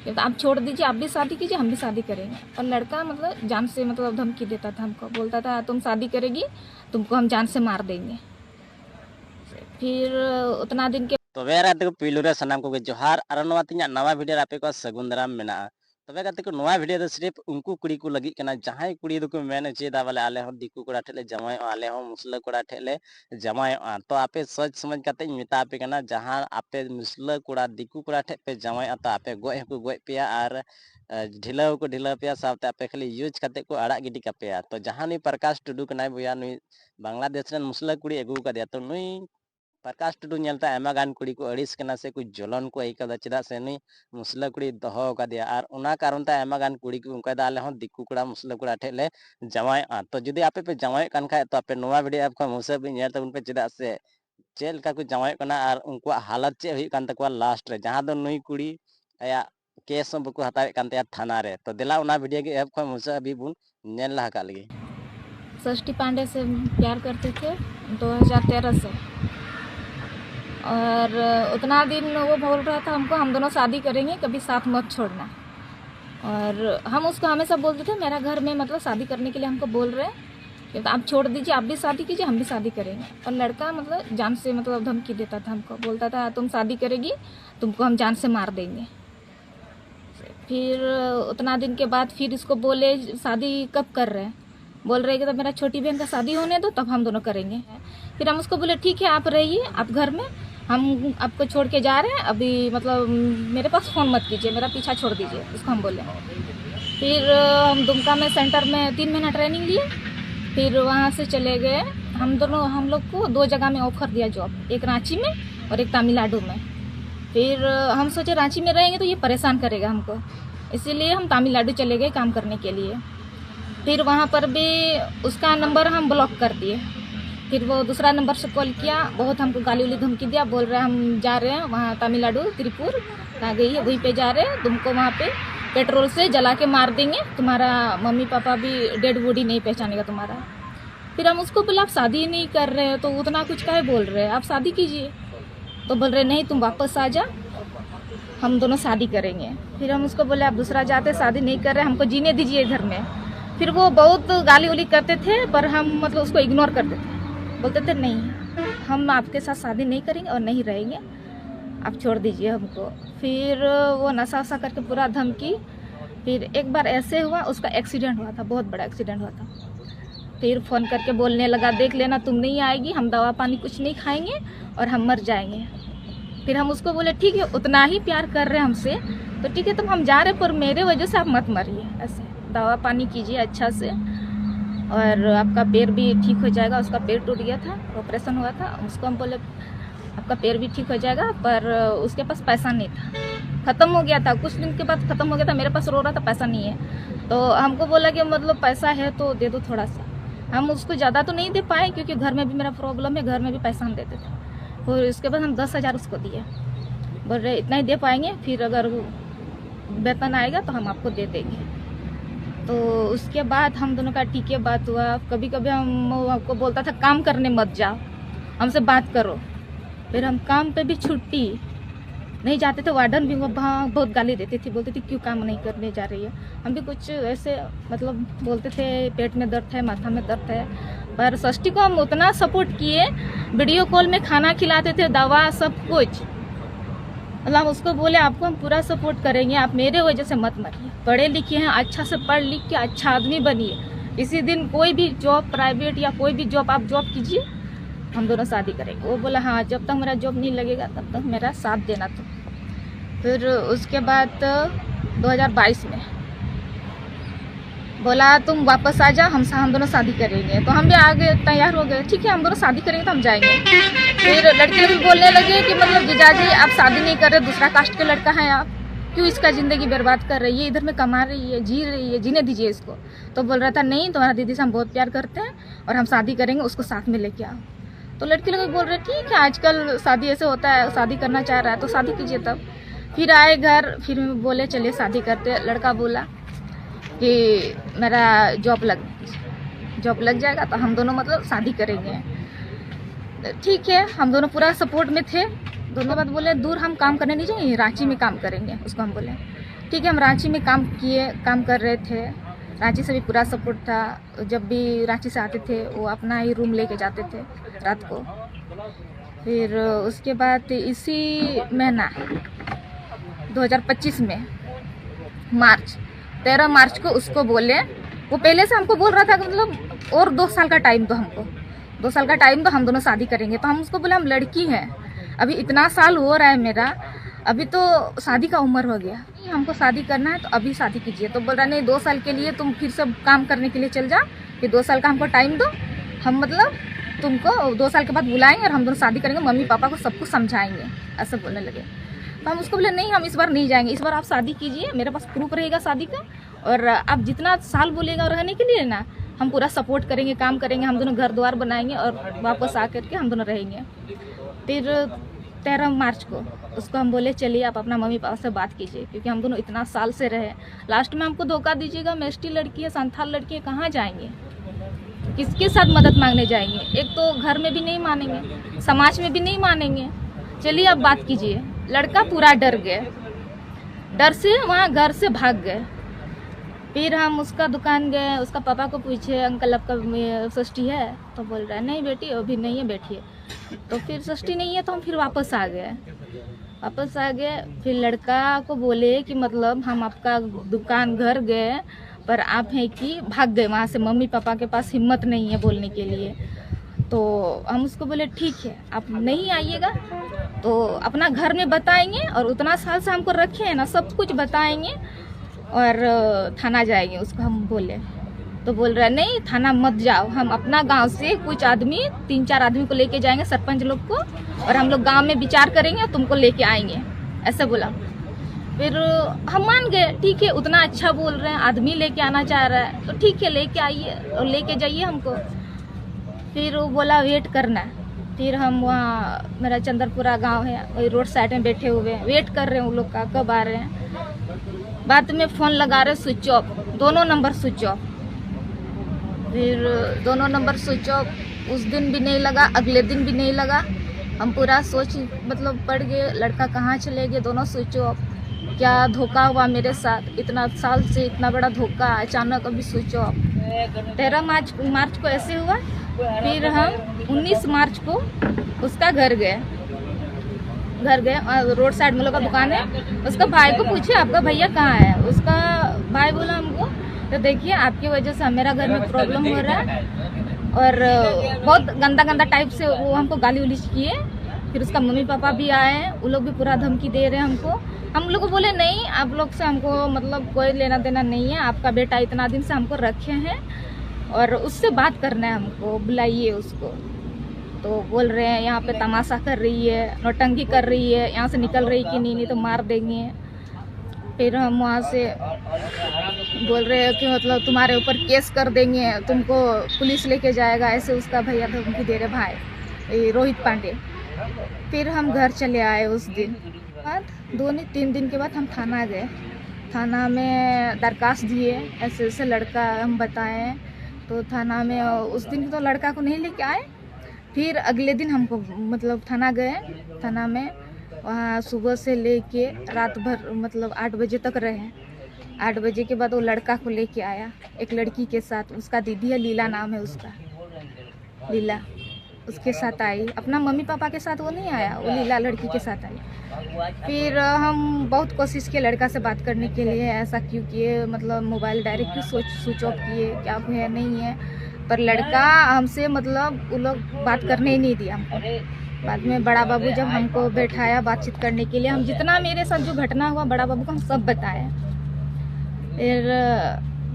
कि आप छोड़ दीजिए, आप भी शादी कीजिए, हम भी शादी करेंगे। और लड़का मतलब जान से मतलब धमकी देता था हमको, बोलता था तुम शादी करेगी तुमको हम जान से मार देंगे। फिर उतना दिन के तबे गाते को पिलू रे सनाम को जोहार और नवा तिना नवा वीडियो आपे को सगुन दाराम मेना। तबे गाते को नवा वीडियो दो सिर्फ उनको कुड़ी को लगी कना जहां कुड़ी दो को मेने चेदा वाले आले हो दिकू कोड़ा ठेले जमाय आले हो मुसला कोड़ा ठेले जमाय तो आपे सोच समझ काते मिता आपे कना जहां आपे मुसला कोड़ा दिकू कोड़ा ठे पे जमाय तो आपे गोय को गोय पिया और ढिला को ढिला पिया साथ आपे खाली यूज काते को आड़ा गिडी कापेया। तो जहां नी प्रकाश टुडू कना बुया नुई बांग्लादेश रन मुसला कुड़ी अगू का दिया तो नुई प्रकाश टुडू नेलता एमा गान कुड़ी को अड़िस कना से कुछ जलन को आइका चेदा से नी मुसला कुड़ी दहो का दिया और उना कारण ता एमा गान कुड़ी को उनका दाले हो दिक्कू कुड़ा मुसला कुड़ा ठेले जमाय तो जुदी आपे पे जमाय कान खाए तो आपे नोवा वीडियो आप को मुसे भी नेल तबन पे चेदा से चेल का कुछ जमाय कना और उनको हालत चे हुई कान तकवा लास्ट रे जहां दो नुई कुड़ी आया केस बको हतावे कान ते थाना रे। तो दिला उना वीडियो के ऐप को मुसे अभी बुन नेल लहा का लगी। षष्ठी पांडे से प्यार करते थे 2013 से, और उतना दिन वो बोल रहा था हमको हम दोनों शादी करेंगे, कभी साथ मत छोड़ना। और हम उसको हमेशा बोलते थे, मेरा घर में मतलब शादी करने के लिए हमको बोल रहे हैं कि आप छोड़ दीजिए, आप भी शादी कीजिए, हम भी शादी करेंगे। और लड़का मतलब जान से मतलब धमकी देता था हमको, बोलता था तुम शादी करेगी तुमको हम जान से मार देंगे। फिर उतना दिन के बाद फिर इसको बोले शादी कब कर रहे हैं, बोल रहे कि तो मेरा छोटी बहन का शादी होने दो तब हम दोनों करेंगे। फिर हम उसको बोले ठीक है आप रहिए, आप घर में, हम आपको छोड़ के जा रहे हैं अभी, मतलब मेरे पास फ़ोन मत कीजिए, मेरा पीछा छोड़ दीजिए, उसको हम बोले। फिर हम दुमका में सेंटर में 3 महीना ट्रेनिंग लिए, फिर वहाँ से चले गए। हम लोग को 2 जगह में ऑफर दिया जॉब, एक रांची में और एक तमिलनाडु में। फिर हम सोचे रांची में रहेंगे तो ये परेशान करेगा हमको, इसीलिए हम तमिलनाडु चले गए काम करने के लिए। फिर वहाँ पर भी उसका नंबर हम ब्लॉक कर दिए। फिर वो दूसरा नंबर से कॉल किया, बहुत हमको गाली उली धमकी दिया, बोल रहे हैं हम जा रहे हैं वहाँ तमिलनाडु त्रिपुर कहाँ गई है वहीं पे जा रहे हैं, तुमको वहाँ पे पेट्रोल से जला के मार देंगे, तुम्हारा मम्मी पापा भी डेड बॉडी नहीं पहचानेगा तुम्हारा। फिर हम उसको बोला आप शादी नहीं कर रहे हो तो उतना कुछ काहे बोल रहे हैं, आप शादी कीजिए। तो बोल रहे नहीं तुम वापस आ जा, हम दोनों शादी करेंगे। फिर हम उसको बोले आप दूसरा जाते, शादी नहीं कर रहे, हमको जीने दीजिए घर में। फिर वो बहुत गाली उली करते थे, पर हम मतलब उसको इग्नोर करते थे, बोलते थे नहीं हम आपके साथ शादी नहीं करेंगे और नहीं रहेंगे, आप छोड़ दीजिए हमको। फिर वो नशा वशा करके पूरा धमकी। फिर एक बार ऐसे हुआ, उसका एक्सीडेंट हुआ था, बहुत बड़ा एक्सीडेंट हुआ था। फिर फ़ोन करके बोलने लगा देख लेना तुम नहीं आएगी, हम दवा पानी कुछ नहीं खाएंगे और हम मर जाएंगे। फिर हम उसको बोले ठीक है उतना ही प्यार कर रहे हैं हमसे तो ठीक है तुम हम जा रहे पर मेरे वजह से आप मत मरिए, ऐसे दवा पानी कीजिए अच्छा से और आपका पैर भी ठीक हो जाएगा। उसका पैर टूट गया था, ऑपरेशन हुआ था, उसको हम बोले आपका पैर भी ठीक हो जाएगा, पर उसके पास पैसा नहीं था, ख़त्म हो गया था, कुछ दिन के बाद ख़त्म हो गया था, मेरे पास रो रहा था पैसा नहीं है। तो हमको बोला कि मतलब पैसा है तो दे दो थोड़ा सा। हम उसको ज़्यादा तो नहीं दे पाए क्योंकि घर में भी मेरा प्रॉब्लम है, घर में भी पैसा हम देते थे। और इसके बाद हम 10,000 उसको दिए, बोल रहे इतना ही दे पाएंगे, फिर अगर वेतन आएगा तो हम आपको दे देंगे। तो उसके बाद हम दोनों का ठीक है बात हुआ। कभी कभी हम आपको बोलता था काम करने मत जाओ, हमसे बात करो। फिर हम काम पे भी छुट्टी नहीं जाते थे, वार्डन भी वहाँ बहुत गाली देती थी, बोलती थी क्यों काम नहीं करने जा रही है। हम भी कुछ ऐसे मतलब बोलते थे पेट में दर्द है, माथा में दर्द है। पर षष्ठी को हम उतना सपोर्ट किए, वीडियो कॉल में खाना खिलाते थे, दवा सब कुछ। मतलब उसको बोले आपको हम पूरा सपोर्ट करेंगे, आप मेरे वजह से मत मरिए, पढ़े लिखे हैं, अच्छा से पढ़ लिख के अच्छा आदमी बनिए, इसी दिन कोई भी जॉब प्राइवेट या कोई भी जॉब आप जॉब कीजिए, हम दोनों शादी करेंगे। वो बोला हाँ जब तक मेरा जॉब नहीं लगेगा तब तक मेरा साथ देना। तो फिर उसके बाद 2022 में बोला तुम वापस आ जा, हम दोनों शादी करेंगे। तो हम भी आगे तैयार हो गए, ठीक है हम दोनों शादी करेंगे तो हम जाएंगे। फिर लड़के भी बोलने लगे कि मतलब जीजाजी आप शादी नहीं कर रहे, दूसरा कास्ट के लड़का है, आप क्यों इसका ज़िंदगी बर्बाद कर रही है, इधर में कमा रही है, जी रही है, जीने दीजिए इसको। तो बोल रहा था नहीं तुम्हारा दीदी से हम बहुत प्यार करते हैं और हम शादी करेंगे, उसको साथ में लेके आओ। तो लड़के लोग बोल रहे ठीक है आजकल शादी ऐसे होता है, शादी करना चाह रहा है तो शादी कीजिए। तब फिर आए घर, फिर बोले चलिए शादी करते। लड़का बोला कि मेरा जॉब लग जाएगा तो हम दोनों मतलब शादी करेंगे। ठीक है हम दोनों पूरा सपोर्ट में थे। दोनों बात बोले दूर हम काम करने नहीं जाएंगे, रांची में काम करेंगे, उसको हम बोले ठीक है, हम रांची में काम कर रहे थे। रांची से भी पूरा सपोर्ट था। जब भी रांची से आते थे वो अपना ही रूम लेके जाते थे रात को। फिर उसके बाद इसी महीना 2025 में मार्च 13 मार्च को उसको बोले, वो पहले से हमको बोल रहा था कि मतलब और 2 साल का टाइम दो हमको, 2 साल का टाइम दो, हम दोनों शादी करेंगे। तो हम उसको बोले हम लड़की हैं, अभी इतना साल हो रहा है मेरा, अभी तो शादी का उम्र हो गया, हमको शादी करना है तो अभी शादी कीजिए। तो बोल रहा नहीं, 2 साल के लिए तुम फिर से काम करने के लिए चल जाओ, फिर 2 साल का हमको टाइम दो, हम मतलब तुमको 2 साल के बाद बुलाएंगे और हम दोनों शादी करेंगे, मम्मी पापा को सब कुछ समझाएंगे, ऐसा बोलने लगे। तो हम उसको बोले नहीं, हम इस बार नहीं जाएंगे, इस बार आप शादी कीजिए, मेरे पास प्रूफ रहेगा शादी का, और आप जितना साल बोलेगा रहने के लिए ना, हम पूरा सपोर्ट करेंगे, काम करेंगे, हम दोनों घर द्वार बनाएंगे और वापस आकर के हम दोनों रहेंगे। फिर 13 मार्च को उसको हम बोले चलिए आप अपना मम्मी पापा से बात कीजिए, क्योंकि हम दोनों इतना साल से रहे, लास्ट में हमको धोखा दीजिएगा, हम एसटी लड़की है, संथाल लड़की है, कहाँ जाएंगे, किसके साथ मदद मांगने जाएंगे? एक तो घर में भी नहीं मानेंगे, समाज में भी नहीं मानेंगे। चलिए आप बात कीजिए। लड़का पूरा डर गया, डर से वहाँ घर से भाग गए। फिर हम उसका दुकान गए, उसका पापा को पूछे अंकल आपका षष्ठी है? तो बोल रहा है नहीं बेटी अभी नहीं है, बैठिए। तो फिर षष्ठी नहीं है तो हम फिर वापस आ गए। फिर लड़का को बोले कि मतलब हम आपका दुकान घर गए पर आप हैं कि भाग गए वहाँ से, मम्मी पापा के पास हिम्मत नहीं है बोलने के लिए। तो हम उसको बोले ठीक है आप नहीं आइएगा तो अपना घर में बताएंगे, और उतना साल से हमको रखे हैं ना, सब कुछ बताएंगे और थाना जाएंगे। उसको हम बोले तो बोल रहा है नहीं थाना मत जाओ, हम अपना गांव से कुछ आदमी 3-4 आदमी को लेके जाएंगे, सरपंच लोग को, और हम लोग गांव में विचार करेंगे और तुमको लेके आएंगे, ऐसा बोला। फिर हम मान गए, ठीक है उतना अच्छा बोल रहे हैं, आदमी लेके आना चाह रहा है तो ठीक है लेके आइए और लेके जाइए हमको। फिर वो बोला वेट करना है। फिर हम वहाँ, मेरा चंद्रपुरा गांव है, वही रोड साइड में बैठे हुए हैं, वेट कर रहे हैं उन लोग का कब आ रहे हैं। बाद में फ़ोन लगा रहे स्विच ऑफ, दोनों नंबर स्विच ऑफ। फिर दोनों नंबर स्विच ऑफ, उस दिन भी नहीं लगा, अगले दिन भी नहीं लगा। हम पूरा सोच मतलब पड़ गए लड़का कहाँ चले गए, दोनों स्विच ऑफ। क्या धोखा हुआ मेरे साथ, इतना साल से इतना बड़ा धोखा, अचानक अभी स्विच ऑफ। 13 मार्च को ऐसे हुआ। फिर हम 19 मार्च को उसका घर गए, रोड साइड में लोग का दुकान है। उसका भाई को पूछे आपका भैया कहाँ है? उसका भाई बोला हमको तो देखिए आपकी वजह से मेरा घर में प्रॉब्लम हो रहा है, और बहुत गंदा टाइप से वो हमको गाली उली किए। फिर उसका मम्मी पापा भी आए, वो लोग भी पूरा धमकी दे रहे हैं हमको। हम लोग को बोले नहीं आप लोग से हमको मतलब कोई लेना देना नहीं है, आपका बेटा इतना दिन से हमको रखे हैं और उससे बात करना है, हमको बुलाइए उसको। तो बोल रहे हैं यहाँ पे तमाशा कर रही है, नौटंकी कर रही है, यहाँ से निकल रही कि नहीं तो मार देंगे। फिर हम वहाँ से बोल रहे हैं कि मतलब तुम्हारे ऊपर केस कर देंगे, तुमको पुलिस लेके जाएगा, ऐसे उसका भैया धमकी दे रहे भाई रोहित पांडे। फिर हम घर चले आए उस दिन। बाद 2-3 दिन के बाद हम थाना गए, थाना में दरखास्त दिए, ऐसे ऐसे लड़का हम बताएं। तो थाना में उस दिन तो लड़का को नहीं लेके आए। फिर अगले दिन हमको मतलब थाना गए, थाना में वहाँ सुबह से लेके रात भर मतलब 8 बजे तक रहे। 8 बजे के बाद वो लड़का को लेके आया एक लड़की के साथ, उसका दीदी है, लीला नाम है उसका, लीला उसके साथ आई। अपना मम्मी पापा के साथ वो नहीं आया, वो लीला लड़की के साथ आई। फिर हम बहुत कोशिश किए लड़का से बात करने के लिए, ऐसा क्यों किए, मतलब मोबाइल डायरेक्ट क्यों स्विच ऑफ किए, क्या है नहीं है। पर लड़का हमसे मतलब वो लोग बात करने ही नहीं दिया हमको। बाद में बड़ा बाबू जब हमको बैठाया बातचीत करने के लिए, हम जितना मेरे साथ जो घटना हुआ बड़ा बाबू को हम सब बताया। फिर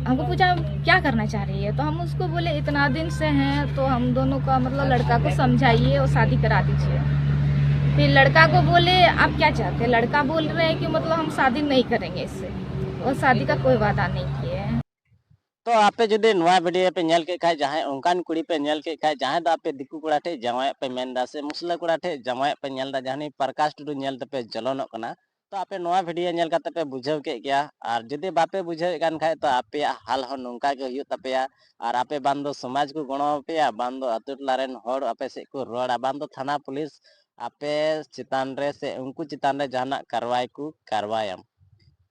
हमको पूछा क्या करना चाह रही है, तो हम उसको बोले इतना दिन से हैं तो हम दोनों का मतलब लड़का को समझाइए और शादी करा दीजिए। फिर लड़का को बोले आप क्या चाहते हैं? लड़का बोल रहे हैं कि मतलब हम शादी नहीं करेंगे इससे, और शादी का कोई वादा नहीं किए हैं। तो आपे जुदे नवा वीडियो पे नेल के खाय जहां उनकान कुड़ी पे नेल के खाय जहां दा आपे दिकू कोड़ा ठे जमाय पे मेनदा से मुसला कोड़ा ठे जमाय पे नेल दा जहानी प्रकाश टुडू नेल तपे जलनोक कना। तो आपे नवा वीडियो नेल काते पे बुझाव के गया, और जुदे बापे बुझाव कान खाय तो आपे हाल हो नोंका के हुयो तपेया, और आपे बांदो समाज को गणो पेया, बांदो अतु टलारेन होड़ आपे से को रोड़ा, बांदो थाना पुलिस आपे चितान रे से उनको चितान रे जाना कार्रवाई को कार्रवायम।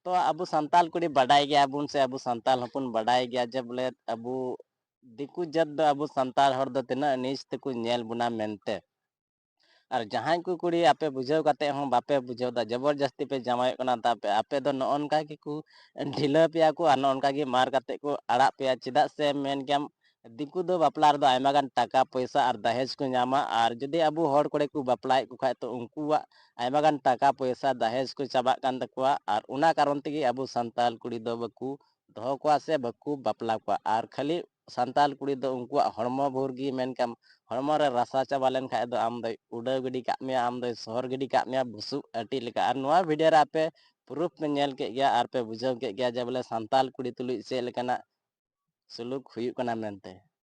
तो अबु संताल कुड़ी बड़ाई गया बुन से अबु संताल हपुन बड़ाई गया जब बोले अबु दिकु जद दो अबु संताल हर दो तिना नीच तेकु नेल बुना मेनते और जहां को कुड़ी आपे बुझाव काते हूं बापे बुझाव दा जबरदस्ती पे जमाय कना तापे आपे दो नॉनका की को ढिला पिया को और नॉनका की मार काते को अड़ा पिया चिदा से मेन केम दिकु दो बापला दो आयमा गान टाका पैसा और दहेज को नामा और जदि अबु हर कोड़े को बापलाय को खाय तो उनकुआ आयमा गान टाका पैसा दहेज को चाबा कान तकवा और उना कारण तेगी अबु संताल कुड़ी दो बकु दोह को से बकु बापला को और खाली संताल कुड़ी दो उनकुआ हड़मो भोरगी मेन केम हड़मो रे रसा चाबा लेन खाय दो आम दो उड़ाव गिडी का मे आम दो शहर गिडी का मे बुसु अटी लेका और नोआ वीडियो रे आपे प्रूफ पे नेल के गया और पे बुझाव के गया जे बोले संताल कुड़ी तुलुई से लेकाना सुलूक हुयुक कना मेनते